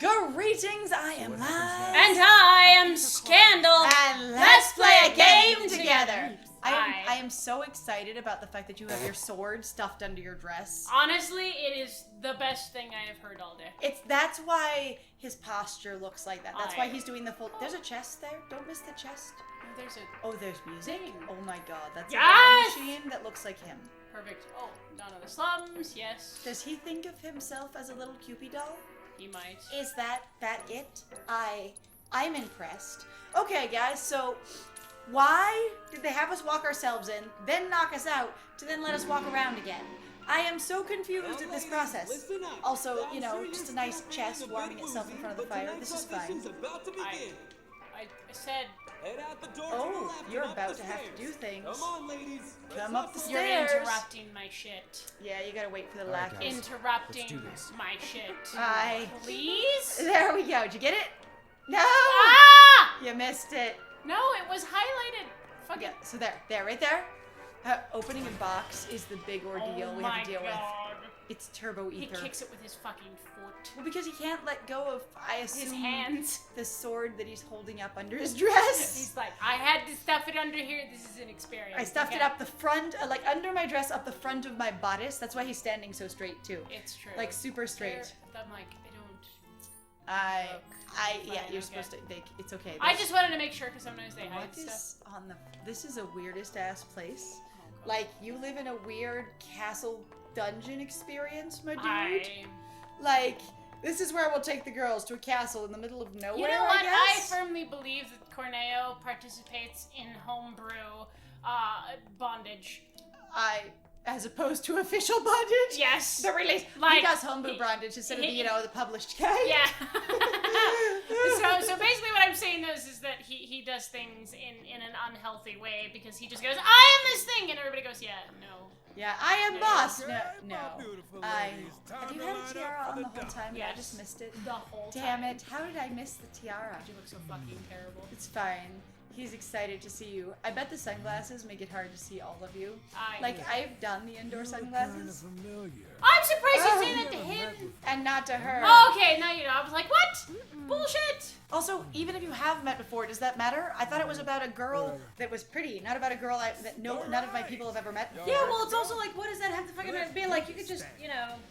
Greetings, I am Lies. And I am Scandal. And let's play a game together. I am so excited about the fact that you have your sword stuffed under your dress. Honestly, it is the best thing I have heard all day. That's why his posture looks like that. That's why he's doing the full. There's a chest there. Don't miss the chest. There's music. Oh my god, that's a drum machine that looks like him. Perfect. Oh, Dawn of the Slums. Yes. Does he think of himself as a little Cupid doll? He might. Is that it? I'm impressed. Okay, guys, so why did they have us walk ourselves in, then knock us out, to then let us walk around again? I am so confused at this process. Also, you know, just a nice chest warming itself in front of the fire. This is fine. I said... Oh, you're about to have to do things. Come on, ladies. Come up the stairs. You're interrupting my shit. Yeah, you gotta wait for the lackeys. Interrupting my shit. Please? There we go. Did you get it? No! Ah! You missed it. No, it was highlighted. Fuck Yeah, it. so there, right there. Opening a box is the big ordeal we have to deal with. It's turbo ether. He kicks it with his fucking foot. Well, because he can't let go of, I assume, his hands. The sword that he's holding up under his dress. He's like, I had to stuff it under here. This is an experience. I stuffed it up the front, like under my dress, up the front of my bodice. That's why he's standing so straight too. It's true. Like super straight. I'm like, I don't. Yeah, you're supposed to. It's okay. I just wanted to make sure because sometimes they hide stuff. This is a weirdest ass place. Like you live in a weird castle dungeon experience, my dude. Like this is where we'll take the girls to a castle in the middle of nowhere. You know what? I guess? firmly believe that Corneo participates in homebrew bondage. As opposed to official bondage? Yes. The release. Like, he does homebrew bondage instead of the published guy. Yeah. so basically what I'm saying is that he does things in an unhealthy way because he just goes, I am this thing, and everybody goes, yeah, no. Yeah, I am boss. No. Have you had a tiara on the whole time? Yes. I just missed it. The whole time. Damn it. How did I miss the tiara? You look so fucking terrible. It's fine. He's excited to see you. I bet the sunglasses make it hard to see all of you. I've done the indoor sunglasses. I'm surprised you say that to him. And not to her. Oh, okay, now you know. I was like, what? Bullshit. Also, even if you have met before, does that matter? I thought it was about a girl that was pretty, not about a girl that none of my people have ever met before. Yeah, well, it's also like, what does that have to fucking be like? You could just,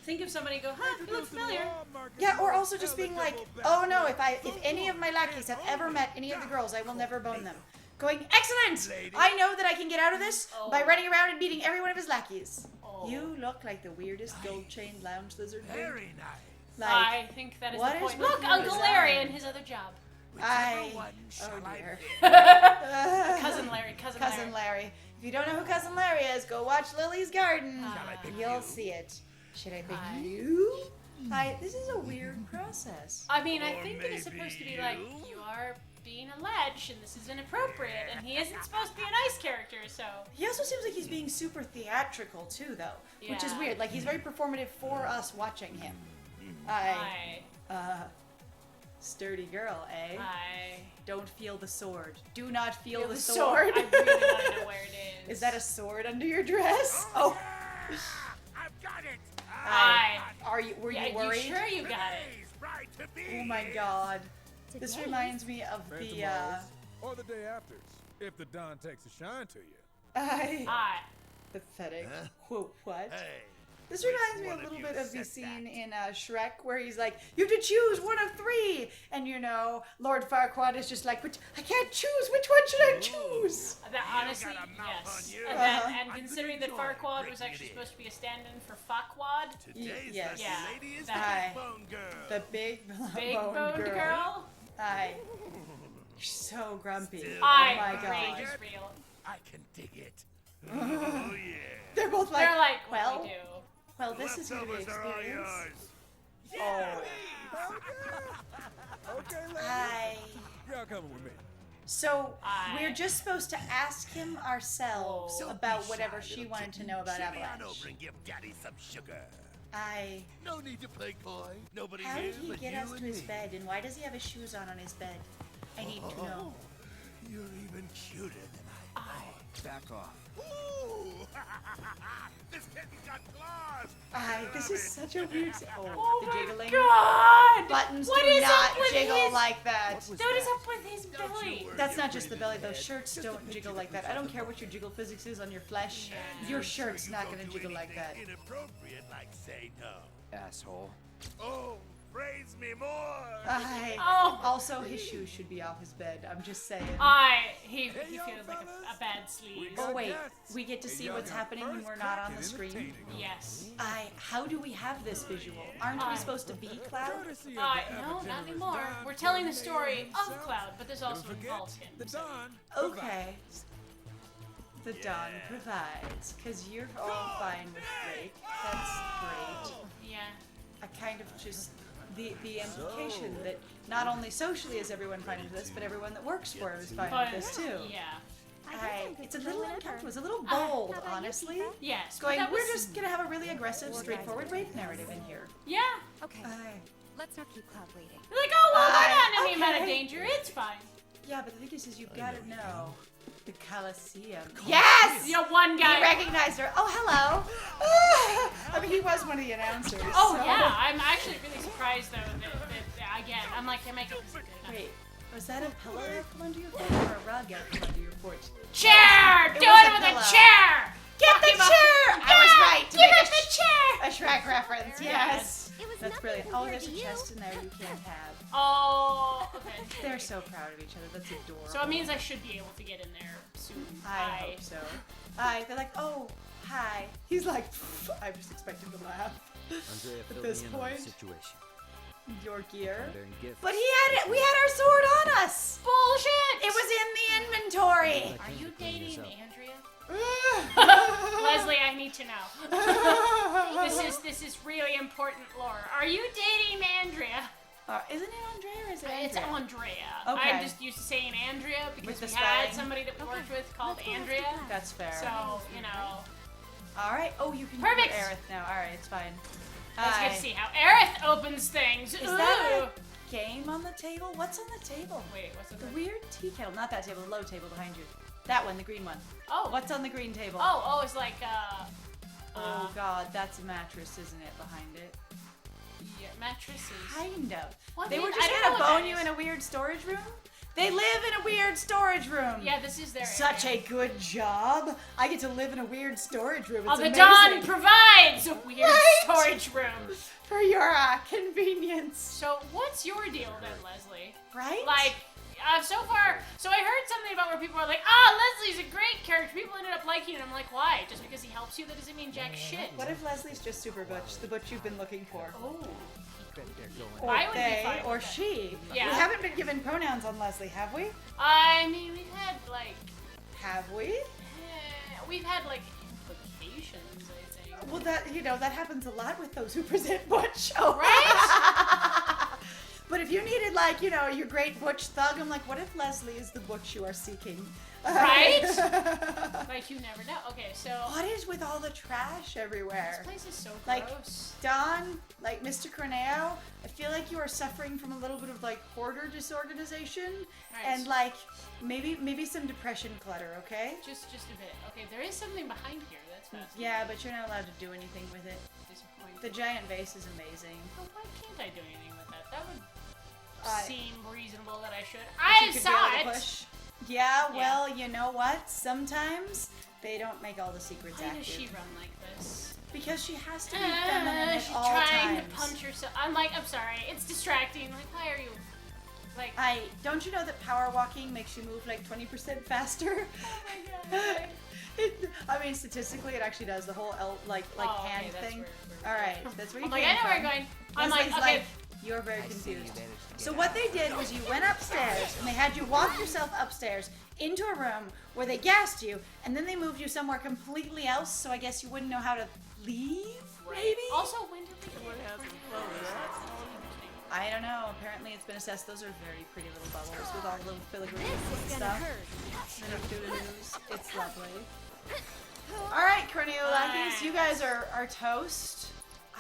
think of somebody and go, huh, you look familiar. Yeah, or also just being like, oh no, if any of my lackeys have ever met any of the girls, I will never bone them. Going, excellent! I know that I can get out of this by running around and beating every one of his lackeys. You look like the weirdest gold-chained lounge lizard. Very nice. Like, I think that is the point. Look, your Uncle Larry and his other job. Oh dear. Cousin Larry. If you don't know who Cousin Larry is, go watch Lily's Garden. You'll see it. Should I pick you? This is a weird process. I mean, I think it is supposed to be like, you are being a ledge, and this is inappropriate, and he isn't supposed to be a nice character, so... He also seems like he's being super theatrical, too, though. Yeah. Which is weird. Like, he's very performative for us watching him. Sturdy girl, eh? Don't feel the sword. Do not feel the sword. I really want to know where it is. Is that a sword under your dress? Oh. I've got it. Were you worried? You sure you got it? Oh my god. This reminds me of the, Or the day after, if the Don takes a shine to you. Pathetic. Huh? Whoa, what? Hey, this reminds me a little bit of the scene in Shrek where he's like, you have to choose one of three! And Lord Farquaad is just like, I can't choose! Which one should I choose? Honestly, yes. And considering that Farquaad was actually supposed to be a stand-in for Fuckwad. Yes. the lady is the big bone girl. The big boned girl. You're so grumpy. Still, oh my god. Rage is real. I can dig it. Oh yeah. They're both like, what do we do? Well, this is gonna be an experience. Yeah. Okay, lady. Y'all coming with me. So, we're just supposed to ask him ourselves about whatever she wanted to know about Avalanche. Over and give Daddy some sugar. No need to play coy. Nobody How here did he but get you us to and his me. bed, and why does he have his shoes on his bed? I need to know. You're even cuter than I thought. Back off. Ooh! This kitten's got claws! This is such a weird. Oh the my jiggling. god! Buttons What do is not up with jiggle his- like that. What was What is that? up with his belly? That's not just the belly. Those shirts don't jiggle like that. I don't care what your jiggle physics is on your flesh. Your shirt's not gonna jiggle like that. Inappropriate, like say no. Asshole. Oh, praise me more! Oh. Also, his shoes should be off his bed. I'm just saying. He young feels like a bad sleeve. Oh wait, guests. we get to see Y'all what's got happening when first we're not on crack the at screen. entertaining them. Yes. How do we have this visual? Aren't we supposed to be Cloud? Courtesy of the No, not ever-generous anymore. Don We're telling the Corneo story of himself. Cloud, but this also Don't forget, involves him. the so- Don Okay. The Don provides, because you're all fine with Drake. That's great. Yeah. I kind of just the implication that not only socially is everyone fine with this, but everyone that works for it is fine But with this too. yeah. It's a little uncomfortable. It's a little bold, honestly. Yes. but Going, that we're was- just gonna have a really aggressive, straightforward rape narrative in here. Yeah. Okay, let's not keep Cloud waiting. They're like, oh well, we're not in any amount of okay. danger. It's fine. Yeah, but the thing is you've got to know the Colosseum. Yes. You know, one He guy. recognized her. Oh, hello. I mean, he was one of the announcers. Oh so- yeah, I'm actually really surprised though that again, I'm like they're making this good enough. Wait, was that a pillow that fell under your porch or a rug that fell under your porch? Chair! Do was it a with pillow. a chair! Get Talking the about- chair! I was Yeah, right to give make it the chair! a Shrek reference. Yes. It was That's nothing brilliant. Oh, compared there's a to you. chest in there you can't have. Oh, okay. They're so proud of each other. That's adorable. So it means I should be able to get in there soon. I hope so. They're like, oh, hi. He's like, I just expected to laugh. Andrea At filled this me in on point. the situation. Your gear. I'm bearing gifts. But we had our sword on us. Bullshit! It was in the inventory. I Are came you to clean this dating up. Andrea? Leslie, I need to know. This is really important lore. Are you dating Andrea? Isn't it Andrea or is it Andrea? It's Andrea. Okay. I'm just used to saying Andrea because With we the had spelling. somebody that we worked with called Let's go after Andrea. class. That's fair. So, you know, All right. Oh, you can Perfect. do Aerith now. All right, it's fine. let's Hi. get to see how Aerith opens things. Is that Ooh. a game on the table? What's on the table? Wait, what's The the weird tea kettle. Not that table. The low table behind you. That one, the green one. Oh. What's on the green table? Oh, it's like Oh, God, that's a mattress, isn't it? Behind it. yeah, mattresses. Kind of. What They is- were I just don't gonna know what bone that you is. in a weird storage room. They live in a weird storage room. Yeah, this is their Such area. a good job. I get to live in a weird storage room. It's Oh, the amazing. Dawn provides a weird Right? storage room. For your convenience. So, what's your deal then, Leslie? Right? Like, so I heard something about where people are like, Leslie's a great character. People ended up liking him. I'm like, why? Just because he helps you? That doesn't mean jack shit. What if Leslie's just super butch? The butch you've been looking for. Oh. Bet they're going. Or I would be they, fine or with that. she. Yeah. We haven't been given pronouns on Leslie, have we? I mean, we've had, like, Have we? implications, I think. Well, that happens a lot with those who present butch. Oh. Right? But if you needed, your great butch thug, I'm like, what if Leslie is the butch you are seeking? Right? Like, you never know. Okay, so, What is with all the trash everywhere? this place is so Like, gross. Don, like Mr. Corneo, I feel like you are suffering from a little bit of hoarder disorganization Right. and maybe some depression clutter, okay? Just a bit. Okay, there is something behind here. That's fascinating. Yeah, but you're not allowed to do anything with it. Disappointing. The giant vase is amazing. Well, why can't I do anything with that? That would I- seem reasonable that I should. You I could be saw able to it. push. Yeah, well, you know what? Sometimes they don't make all the secrets Why active. does she run like this? Because she has to be feminine at She's all trying times. to punch herself. I'm sorry. It's distracting. Like, why are you? Like, Don't you know that power walking makes you move 20% faster? oh my god. I mean, statistically, it actually does the whole Oh, okay, hand that's thing. where All right, that's where you I'm like, came I know where from. you're going. I'm Leslie's like, okay. you're very I see you confused. managed to So get what out. they did was you went upstairs and they had you walk yourself upstairs into a room where they gassed you, and then they moved you somewhere completely else. So I guess you wouldn't know how to leave, maybe. Also, when did we get I don't know. Apparently, it's been assessed. Those are very pretty little bubbles with all the little filigree This is and gonna stuff. hurt. Little doo-doos. It's lovely. All right, Cornelius, you guys are toast.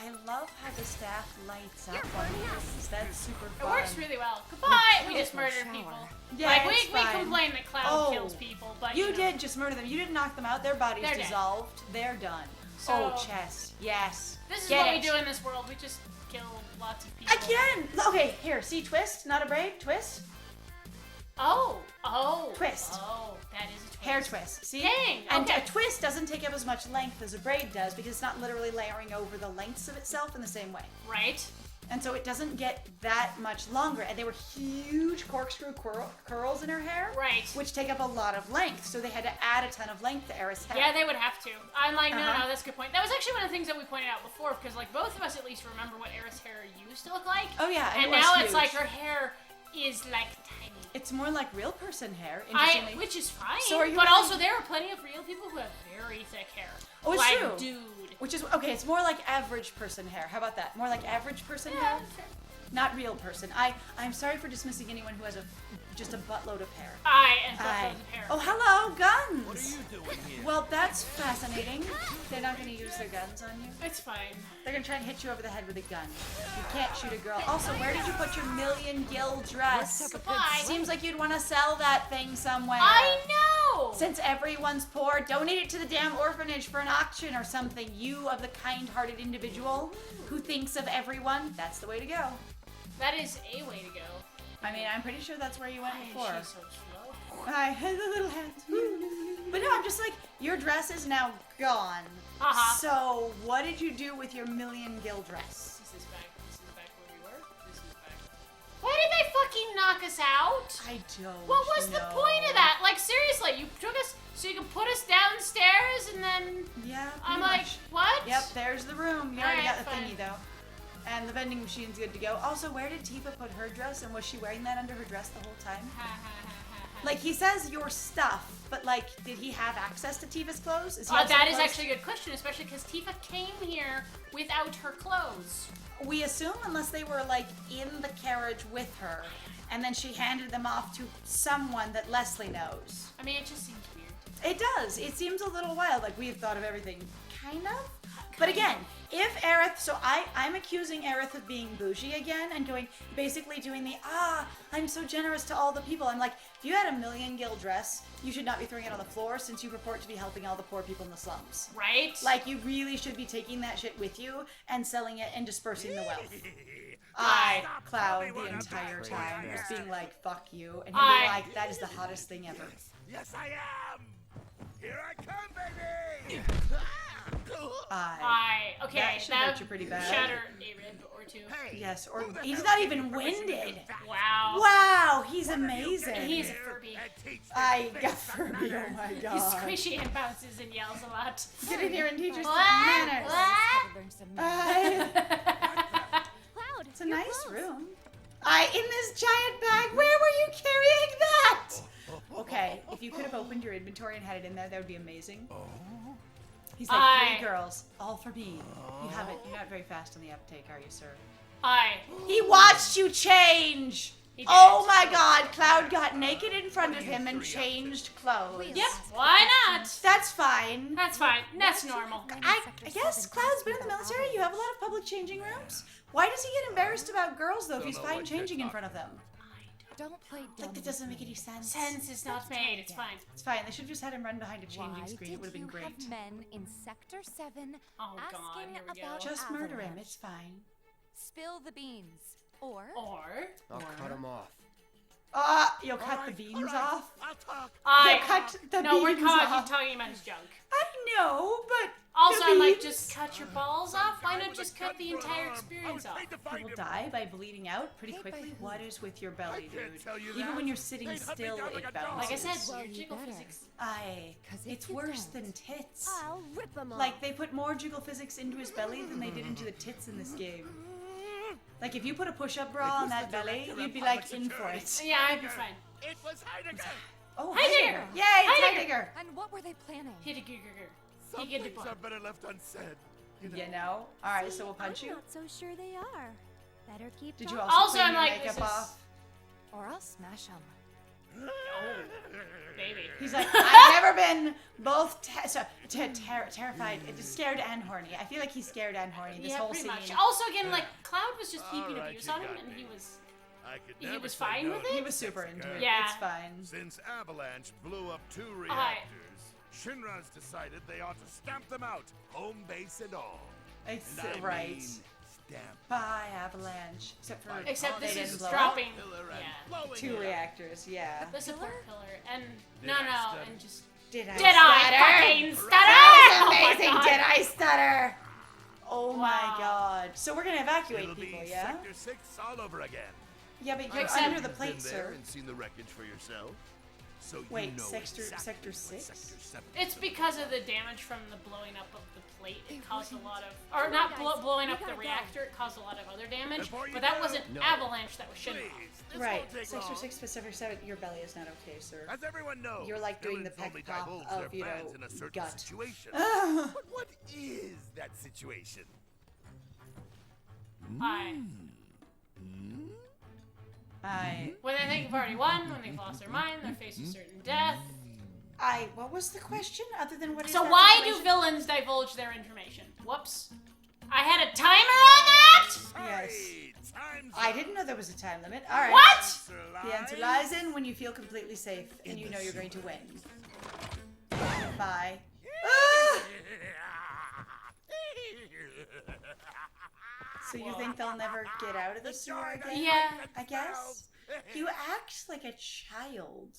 I love how the staff lights up on things. That's super It fun. works really well. Goodbye! We just for a murdered shower. people. Yeah, like, it's we fine. complain that Cloud Oh, kills people, but You know. did just murder them. You didn't knock them out. Their bodies They're dead. dissolved. They're done. So- oh, chest. Yes. This is Get what it. we do in this world. We just kill lots of people. Again. Okay, here. See, twist. Not a braid. Twist. Oh. Twist. Oh, that is a twist. Hair twist. See? Dang, And okay. a twist doesn't take up as much length as a braid does because it's not literally layering over the lengths of itself in the same way. Right? And so it doesn't get that much longer. And they were huge corkscrew curls in her hair. Right. Which take up a lot of length. So they had to add a ton of length to Eris' hair. Yeah, they would have to. I'm like, no, Uh-huh. no, that's a good point. That was actually one of the things that we pointed out before, because like both of us at least remember what Eris' hair used to look like. Oh, yeah. And it was now huge. it's like her hair is like tiny. It's more like real person hair, interestingly. Which is fine. So are you but really- also there are plenty of real people who have very thick hair. Oh, it's like, true. dude. Which is, okay, it's more like average person hair. How about that? More like average person hair? Yeah, Not real person. I'm sorry for dismissing anyone who has just a buttload of hair. and Aye. buttloads of hair. Oh, hello, guns! What are you doing here? Well, that's fascinating. They're not going to use their guns on you. It's fine. They're going to try and hit you over the head with a gun. You can't shoot a girl. Also, where did you put your million gil dress? Goodbye. Seems like you'd want to sell that thing somewhere. I know! Since everyone's poor, donate it to the damn orphanage for an auction or something. You of the kind-hearted individual who thinks of everyone, that's the way to go. That is a way to go. I mean, I'm pretty sure that's where you went before. She's so slow. I had the little hands. But no, I'm just like, your dress is now gone. Uh-huh. So, what did you do with your million gil dress? This is back where we were. This is back. Why did they fucking knock us out? I don't What was the know. point of that? Like, seriously, you took us so you could put us downstairs and then Yeah, I'm pretty like, much. what? Yep, there's the room. You already Alright, got the fine. thingy, though. And the vending machine's good to go. Also, where did Tifa put her dress? And was she wearing that under her dress the whole time? Like, he says your stuff, but, like, did he have access to Tifa's clothes? Is he also That is close? actually a good question, especially because Tifa came here without her clothes. We assume unless they were, like, in the carriage with her, and then she handed them off to someone that Leslie knows. I mean, it just seems weird. It does. It seems a little wild. Like, we've thought of everything, kind of. But again, if Aerith, so I'm accusing Aerith of being bougie again and basically doing the, I'm so generous to all the people. I'm like, if you had a million gil dress, you should not be throwing it on the floor since you purport to be helping all the poor people in the slums. Right? Like, you really should be taking that shit with you and selling it and dispersing the wealth. Aye. Cloud the entire time was being like, fuck you. And he'd Aye. be like, that is the hottest thing ever. Yes, I am! Here I come, baby! Okay, That should hurt you pretty bad. Shatter a rib or two. Hey, Yes, or who the he's hell not gave even you permission to do winded. that? Wow. Wow, he's One of you amazing. get in He's a here Furby. and teach this I big got Furby, oh my He's god. squishy and bounces and yells a lot. Get in here and teach us some What? manners. Gotta learn some manners. Cloud, It's a your nice clothes. room. In this giant bag, where were you carrying that? Okay, if you could have opened your inventory and had it in there, that would be amazing. He's like, 3 girls, all for me. You're not very fast on the uptake, are you, sir? He watched you change! He did. Oh my god, Cloud got naked in front of him and changed clothes. Yep, why not? That's fine. That's fine. That's normal. I guess Cloud's been in the military. You have a lot of public changing rooms. Why does he get embarrassed about girls, though, if he's fine changing in front of them? Don't play dumb. Like, that doesn't make any sense. Sense is not made. It's fine. It's fine. They should have just had him run behind a Why changing screen. did It would have been you great. have men in Sector 7 Oh, God, asking here we go. about Just murder him. Avalanche? It's fine. Spill the beans. Or Or I'll cut him off. You'll cut All the right, beans all right, off? I'll talk. You'll cut the no, we're beans off. talking about his junk. I know, but Also, the I'm like, beans- just cut your balls off. Why not just cut the entire experience off? People die by bleeding out pretty quickly. What is with your belly, I can't dude? tell you Even that. when you're sitting They'd hunt me still, down like it a dog. bounces. Like I said, Well, weird you jiggle better. physics. 'Cause if It's you worse don't, than tits. I'll rip them off. Like, they put more jiggle physics into his belly than they did into the tits in this game. Like, if you put a push-up bra on that belly, you'd be like in for it. Yeah, I'd be fine. It was Heidegger! Oh, Heidegger! Yay, it's Heidegger! Heidegger! And what were they planning? Hit a gigger. Some He get the things point. are better left unsaid. You know? Alright, so we'll punch I'm you. not so sure they are. Better keep Did you talking. also Also, clean I'm your like, makeup this is- off? Or I'll smash them. Baby. He's like, I've never been both terrified, scared and horny. I feel like he's scared and horny this whole pretty scene. much. Also, again, like Cloud was just heaping Alright, abuse you on him, got and me. he was I could he never was say fine no with to it. He was super into it. Yeah. It's fine. Since Avalanche blew up 2 reactors, Shinra's decided they ought to stamp them out, home base and all. It's And I right. mean, stamp. Bye, Avalanche. Except this didn't is blow up. dropping. Pillar and Yeah. blowing 2 it up. reactors, yeah. The support pillar, and Did no, I stutter? and just Did I did I stutter? fucking stutter? That Oh was my amazing! God. Did I stutter? Oh my Wow. god. So we're gonna evacuate It'll people, be yeah? Sector 6 all over again. Yeah, but you're Except- under the You've plate, been there sir. and seen the wreckage for yourself. So Wait, you know Sector exactly what 6? Sector 7 It's because of the damage from the blowing up of the plate. It caused a lot of, Come or on, not guys. blowing We up the gotta go. reactor. It caused a lot of other damage. Before you But that go. wasn't No. Avalanche. That was Shinra. Please, this Right. won't take Sector long. 6 Pacific 7, your belly is not okay, sir. As everyone knows, You're like doing the villains only peck pop divulge of, their you plans know, in a certain gut. situation. But what is that situation? When they think you've already won, when they've lost their mind, they're faced with certain death. What was the question? Other than what is So that why do situation? villains divulge their information? Whoops. I had a timer on that? Yes. Hey, time's I up. didn't know there was a time limit. Alright. What? Answer The answer lies in when you feel completely safe and you know you're going to win. Bye. Ah! So you think they'll never get out of the sewer again? Yeah. I guess. You act like a child.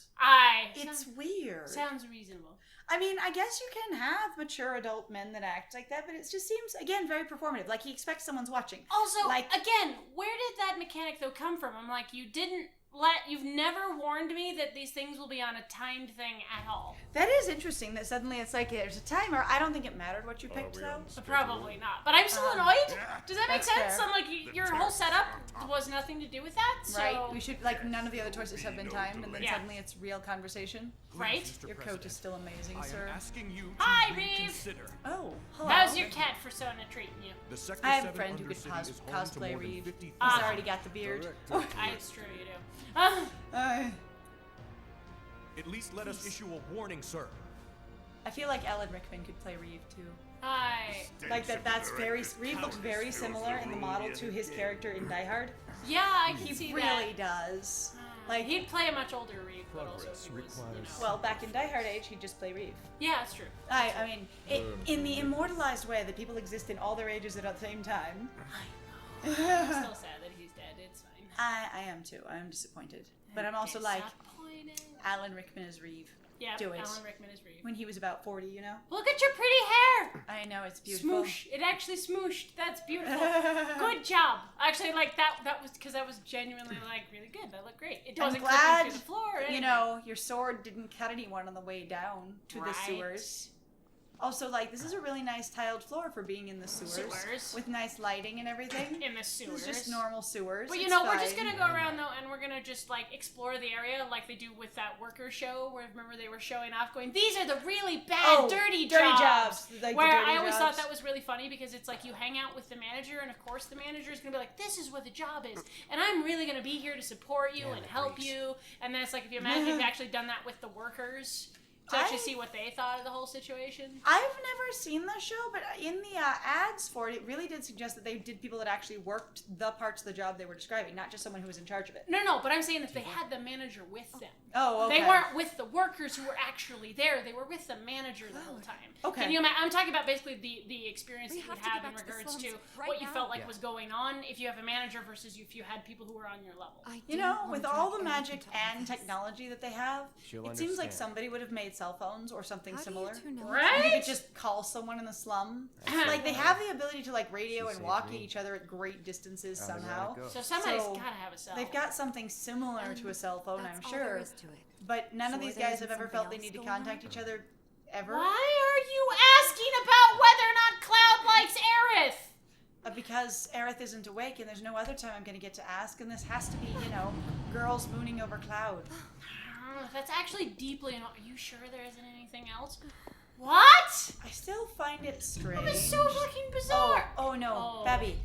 It's weird. Sounds reasonable. I mean, I guess you can have mature adult men that act like that, but it just seems, again, very performative. Like he expects someone's watching. Also, Like- again, where did that mechanic though come from? I'm like, you've never warned me that these things will be on a timed thing at all. That is interesting that suddenly it's like there's a timer. I don't think it mattered what you picked, though. Probably not. But I'm still annoyed. Does that make That's sense? fair. I'm like, your whole setup was nothing to do with that. So, Right? We should, like, none of the other choices have been timed, and then Yeah. suddenly it's real conversation. right? Your coat is still amazing, I sir. am asking you to Hi, Reeve. reconsider. Oh, hello. How's your cat persona treating you? The Sector I have a 7 friend who could Undercity is home to cosplay more than Reeve. 50,000 He's already got the beard. It's true, you do. At least let us issue a warning, sir. I feel like Alan Rickman could play Reeve, too. Hi. Like that's very, Reeve looks very similar in the model to his character in Die Hard. Yeah, I can He see really that. does. Like he'd play a much older Reeve, but also Progress he was, requires- Well, back in Die Hard age, he'd just play Reeve. yeah, it's true. I mean, in the immortalized way that people exist in all their ages at the same time. I'm still sad that he's dead. It's fine. I am too. I am disappointed. But I'm also like, Disappointed. Alan Rickman is Reeve. Yeah, do it. Alan Rickman is Reeve. When he was about 40, you know? Look at your pretty hair. I know, it's beautiful. Smoosh. It actually smooshed. That's beautiful. Good job. Actually, like that was because that was genuinely like really good. That looked great. It I'm wasn't glad, clipping through the floor. Or anything. you know, your sword didn't cut anyone on the way down to the Right. sewers. Also, like, this is a really nice tiled floor for being in the sewers. Sewers. With nice lighting and everything. in the This sewers. is just normal sewers. But you It's know, we're just fine. gonna go around though, and we're gonna just like explore the area, like they do with that worker show. Where remember they were showing off, going, "These are the really bad, dirty jobs." Like the Where dirty I always jobs. thought that was really funny because it's like you hang out with the manager, and of course the manager is gonna be like, "This is what the job is, and I'm really gonna be here to support you and help you." And then it's like if you imagine if you've actually done that with the workers to actually see what they thought of the whole situation. I've never seen the show, but in the ads for it, it really did suggest that they did people that actually worked the parts of the job they were describing, not just someone who was in charge of it. No, but I'm saying that they had the manager with them. Oh, okay. They weren't with the workers who were actually there. They were with the manager the whole time. Okay. Can you imagine? I'm talking about basically the experience We that you have to have get in back to the regards to slums right what you now. felt like Yeah. was going on if you have a manager versus if you had people who were on your level. You know, with all the magic and technology that they have, She'll it seems like understand. somebody would have made cell phones or something similar. You Right? could just call someone in the slum. Like, they have the ability to, like, radio and saved walk me. each other at great distances How does that somehow. go? So somebody's So, gotta have a cell. They've got something similar to a cell phone, I'm That's all there sure. is to it. But none of So these there guys have isn't ever something felt they else need to going on? contact each other ever. Why are you asking about whether or not Cloud likes Aerith? Because Aerith isn't awake and there's no other time I'm going to get to ask, and this has to be, you know, girls mooning over Cloud. That's actually deeply annoying. Are you sure there isn't anything else? What? I still find it strange. That was so fucking bizarre. Oh no, Oh. Babby.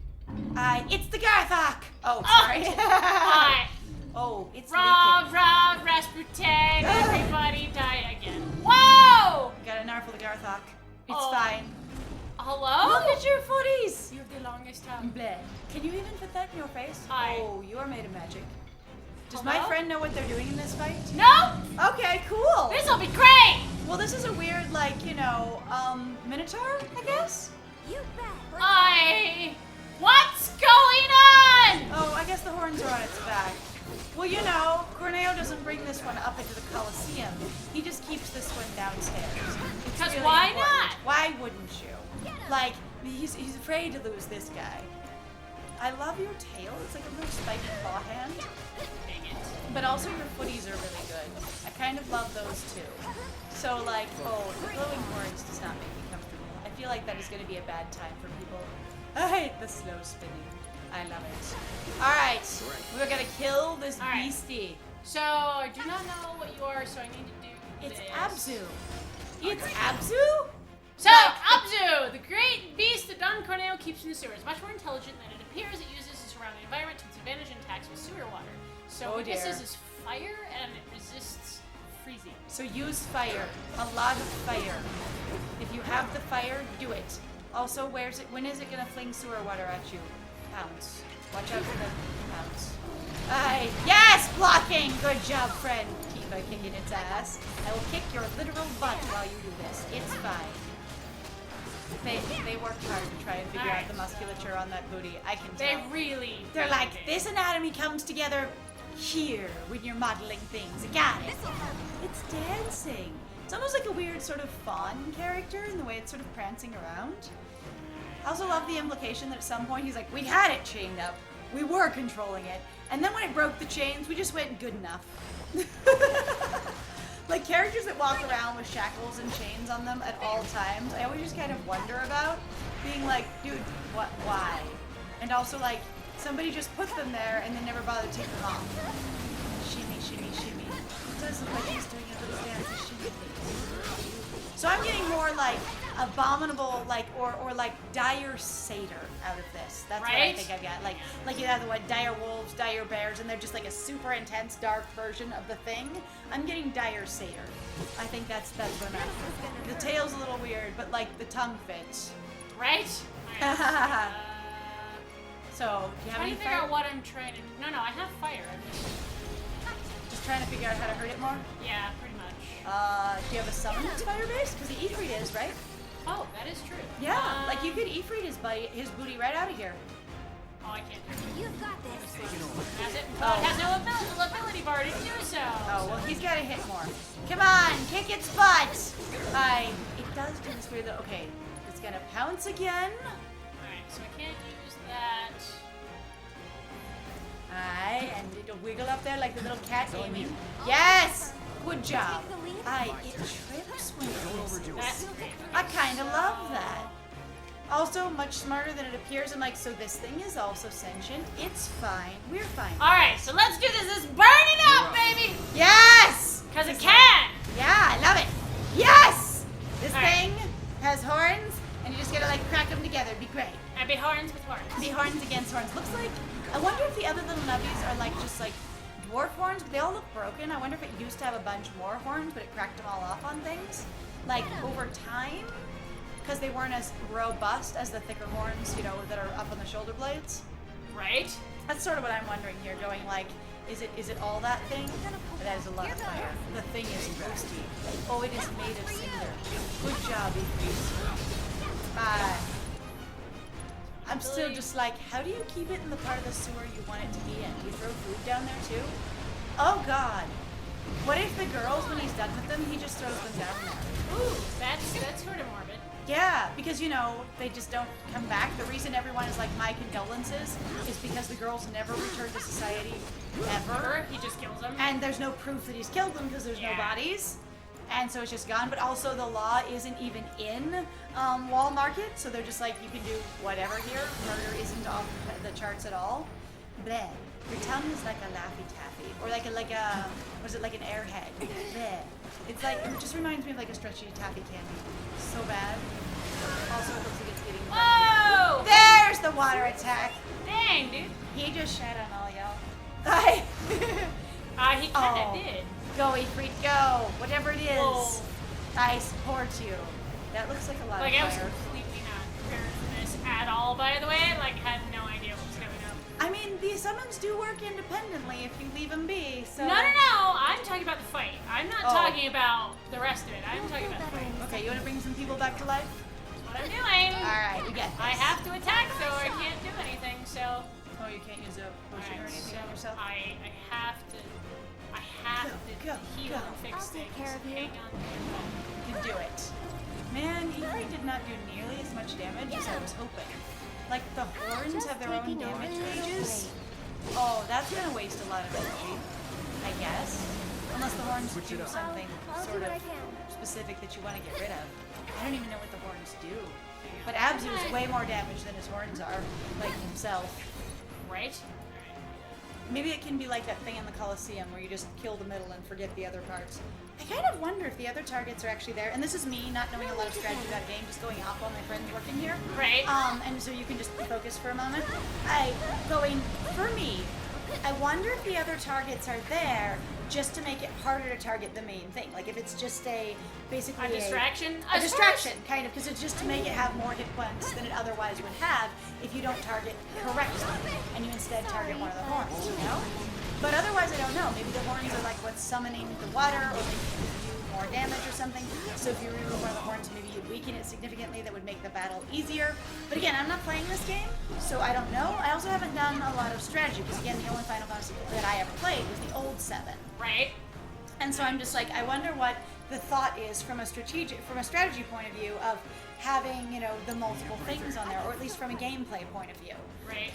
It's the Garthok! Oh, sorry. Hi. Oh, it's Rah, leaking. rah, Rasputin. It's Oh. fine. Hello? Look at your footies. You have the longest tongue. Bleh. Can you even fit that in your face? Hi. Oh, you are made of magic. Does Hello? my friend know what they're doing in this fight? No! Okay, cool. This'll be great! Well, this is a weird, like, minotaur, I guess? You bet. What's going on? Oh, I guess the horns are on its back. Well, Corneo doesn't bring this one up into the Colosseum. He just keeps this one downstairs. It's Because really why important. not? Why wouldn't you? Like, he's afraid to lose this guy. I love your tail. It's like a real spiky claw hand. Dang it. But also your footies are really good. I kind of love those too. So like, the glowing horns does not make me comfortable. I feel like that is going to be a bad time for people. I hate the slow spinning. I love it. Alright, we're going to kill this All right. beastie. So, I do not know what you are, so I need to do It's this. Abzu. It's Abzu? So, Abzu, the great beast that Don Corneo keeps in the sewers. Much more intelligent than it appears. It uses the surrounding environment to its advantage and attacks with sewer water. So, Oh, weaknesses dear. is fire, and it resists freezing. So use fire. A lot of fire. If you have the fire, do it. Also, when is it going to fling sewer water at you? Pounce. Watch out for the pounce. Yes! Blocking! Good job, friend. Tifa kicking its ass. I will kick your literal butt while you do this. It's fine. They worked hard to try and figure out the musculature on that booty. I can tell. They're like, this anatomy comes together here when you're modeling things. I got it. It's dancing. It's almost like a weird sort of fawn character in the way it's sort of prancing around. I also love the implication that at some point he's like, we had it chained up. We were controlling it. And then when it broke the chains, we just went good enough. Like characters that walk around with shackles and chains on them at all times, I always just kind of wonder about being like, dude, why? And also like, somebody just put them there and then never bothered to take them off. Shimmy, shimmy, shimmy. It does look like he's doing a little dance of shimmy. So I'm getting more like abominable, like or like dire satyr out of this. That's what I Right? think I got. Like you have the dire wolves, dire bears, and they're just like a super intense dark version of the thing. I'm getting dire satyr. I think that's what I'm after. The tail's a little weird, but like the tongue fits. Right? So, do you have Trying any to figure fire? out what I'm trying to do. No, I have fire. I'm Just trying to figure out how to hurt it more? yeah, pretty much. Do you have a summon that's fire-based? Because the Ifrit is, right? Oh, that is true. Yeah, like you could Ifrit his booty right out of here. Oh, I can't do it. You've got this. Has it? Oh. It has no ability bar to do so. Oh, well, he's got to hit more. Come on, kick its butt! It does do this weird little... Okay, it's gonna pounce again. Alright, so I can't use that. And it'll wiggle up there like the little cat aiming. Yes! Good job. It trips when it misses. That's great. I kind of love that. Also, much smarter than it appears. I'm like, so this thing is also sentient. It's fine. We're fine. Alright, so let's do this. Let's burn it up, baby! Yes! Because it can! Yeah, I love it. Yes! This All right. thing has horns, and you just gotta like crack them together. It'd be great. And be horns with horns. Be horns against horns. Looks like, I wonder if the other little nubbies are like just like dwarf horns, but they all look broken. I wonder if it used to have a bunch more horns, but it cracked them all off on things. Like over time, because they weren't as robust as the thicker horns, that are up on the shoulder blades. Right? That's sort of what I'm wondering here, going like, is it all that thing? That is a lot of fire. The thing is roasty. Oh, it is made of cinder. Good job, Ifrit. I'm still just like, how do you keep it in the part of the sewer you want it to be in? Do you throw food down there too? Oh God. What if the girls, when he's done with them, he just throws them down there? Ooh, that's sort of morbid. Yeah, because they just don't come back. The reason everyone is like, my condolences, is because the girls never return to society ever. Or he just kills them. And there's no proof that he's killed them because there's no bodies. And so it's just gone. But also the law isn't even in Wall Market, so they're just like, you can do whatever here. Murder isn't off the charts at all. Bleh. Your tongue is like a Laffy Taffy, or like an Airhead. Bleh. It's like, it just reminds me of like a stretchy taffy candy. So bad. Also, it looks like it's getting. Whoa! There's the water attack. Dang, dude. He just shat on all y'all. He kinda did. Go, Ifrit, go. Whatever it is. Whoa. I support you. that looks like a lot Like, of I was fire. completely not prepared for this at all, by the way. Like, had no idea what was coming up. I mean, these summons do work independently if you leave them be, so... No. I'm talking about the fight. I'm not talking about the rest of it. I'm talking about the fight. Okay, you want to bring some people back to life? What I'm doing. Alright, you get this. I have to attack, though, or I can't do anything, so... Oh, you can't use a potion or Alright, anything so on yourself? I have to Go, heal go. and fix I'll take things. care of you. Hang on. You can do it. Man, Ifrit did not do nearly as much damage as I was hoping. Like, the horns Just have their own taking damage over. gauges. Oh, that's gonna waste a lot of energy, I guess. Unless the horns Switch do it up. something I'll do sort what of I can. specific that you want to get rid of. I don't even know what the horns do. But Abzu is way more damage than his horns are, like himself. Right? Maybe it can be like that thing in the Colosseum where you just kill the middle and forget the other parts. I kind of wonder if the other targets are actually there. And this is me not knowing a lot of strategy about a game, just going off while my friend's working here. Right. And so you can just focus for a moment. For me, I wonder if the other targets are there just to make it harder to target the main thing. Like if it's just basically A distraction? A distraction, kind of, because it's just to make it have more hit points than it otherwise would have if you don't target correctly and you instead target one of the horns, you know? But otherwise, I don't know. Maybe the horns are like what's summoning the water, or maybe you can do more damage or something. So if you remove one of the horns, maybe you'd weaken it significantly. That would make the battle easier. But again, I'm not playing this game, so I don't know. I also haven't done a lot of strategy, because again, the only Final Fantasy that I ever played was the old 7. Right. And so I'm just like, I wonder what the thought is from a strategy point of view of having, you know, the multiple things on there, or at least from a gameplay point of view. Right.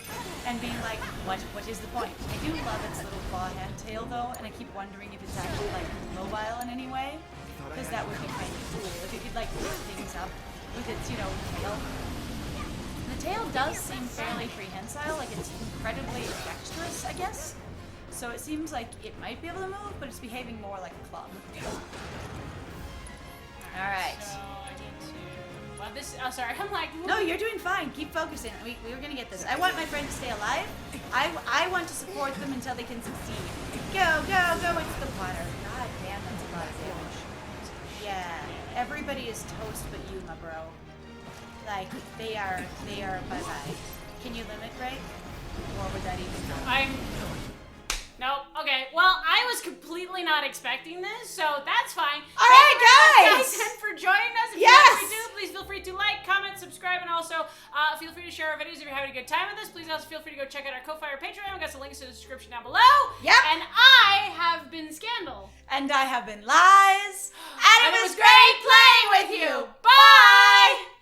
And being like, what is the point? I do love its little claw hand tail though, and I keep wondering if it's actually like mobile in any way, because that would be kind of cool if it could like lift things up with its, you know, tail. The tail does seem fairly prehensile, like it's incredibly dexterous, I guess. So it seems like it might be able to move, but it's behaving more like a club. All right. So I need to. Well, this. Oh, sorry. I'm like. No, you're doing fine. Keep focusing. We were gonna get this. I want my friend to stay alive. I want to support them until they can succeed. Go into the water. God damn, that's a lot of damage. Yeah, everybody is toast but you, my bro. Like they are bye bye. Can you limit break? Or would that even go? Nope. Okay. Well, I was completely not expecting this, so that's fine. All right, guys! Thank you for joining us. If Yes! you like what we do, please feel free to like, comment, subscribe, and also feel free to share our videos if you're having a good time with us. Please also feel free to go check out our Ko-Fi or Patreon. We've got some links in the description down below. Yep. And I have been Scandal. And I have been Lies. And it was great playing with you.